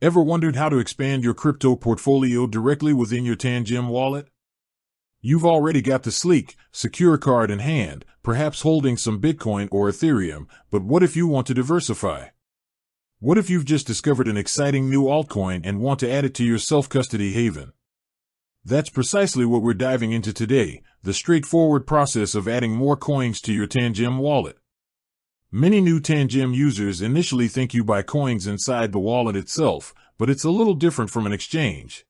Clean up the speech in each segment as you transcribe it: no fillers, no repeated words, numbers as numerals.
Ever wondered how to expand your crypto portfolio directly within your Tangem wallet? You've already got the sleek, secure card in hand, perhaps holding some Bitcoin or Ethereum, but what if you want to diversify? What if you've just discovered an exciting new altcoin and want to add it to your self-custody haven? That's precisely what we're diving into today, the straightforward process of adding more coins to your Tangem wallet. Many new Tangem users initially think you buy coins inside the wallet itself, but it's a little different from an exchange.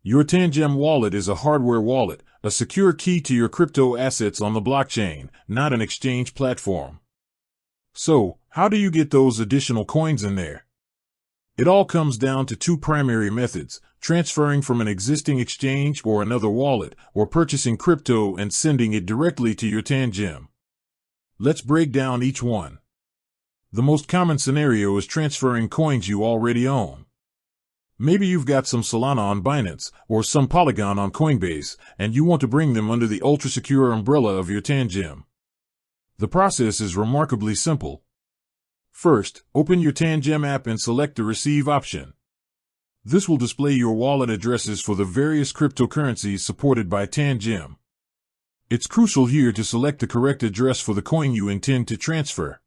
Your Tangem wallet is a hardware wallet, a secure key to your crypto assets on the blockchain, not an exchange platform. So, how do you get those additional coins in there? It all comes down to two primary methods: transferring from an existing exchange or another wallet, or purchasing crypto and sending it directly to your Tangem. Let's break down each one. The most common scenario is transferring coins you already own. Maybe you've got some Solana on Binance or some Polygon on Coinbase, and you want to bring them under the ultra-secure umbrella of your Tangem. The process is remarkably simple. First, open your Tangem app and select the Receive option. This will display your wallet addresses for the various cryptocurrencies supported by Tangem. It's crucial here to select the correct address for the coin you intend to transfer.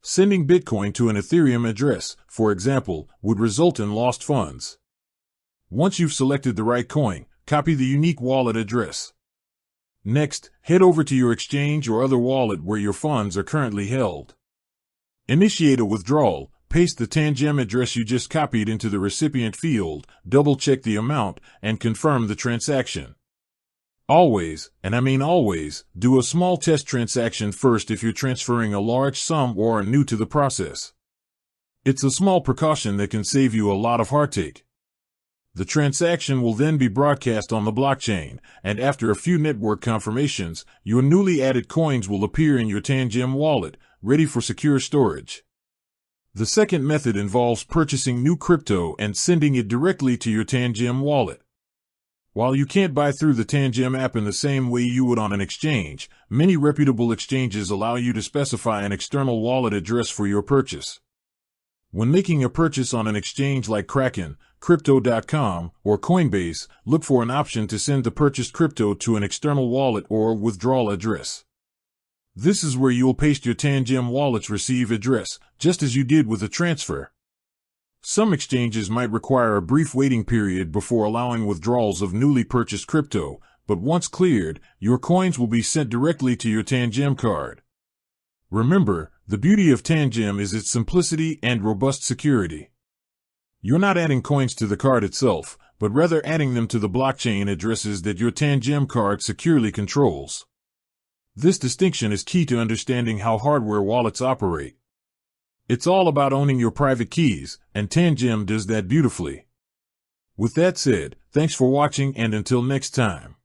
Sending Bitcoin to an Ethereum address, for example, would result in lost funds. Once you've selected the right coin, copy the unique wallet address. Next, head over to your exchange or other wallet where your funds are currently held. Initiate a withdrawal, paste the Tangem address you just copied into the recipient field, double-check the amount, and confirm the transaction. Always, and I mean always, do a small test transaction first if you're transferring a large sum or are new to the process. It's a small precaution that can save you a lot of heartache. The transaction will then be broadcast on the blockchain, and after a few network confirmations, your newly added coins will appear in your Tangem wallet, ready for secure storage. The second method involves purchasing new crypto and sending it directly to your Tangem wallet. While you can't buy through the Tangem app in the same way you would on an exchange, many reputable exchanges allow you to specify an external wallet address for your purchase. When making a purchase on an exchange like Kraken, Crypto.com, or Coinbase, look for an option to send the purchased crypto to an external wallet or withdrawal address. This is where you'll paste your Tangem wallet's receive address, just as you did with a transfer. Some exchanges might require a brief waiting period before allowing withdrawals of newly purchased crypto, but once cleared, your coins will be sent directly to your Tangem card. Remember, the beauty of Tangem is its simplicity and robust security. You're not adding coins to the card itself, but rather adding them to the blockchain addresses that your Tangem card securely controls. This distinction is key to understanding how hardware wallets operate. It's all about owning your private keys, and Tangem does that beautifully. With that said, thanks for watching, and until next time.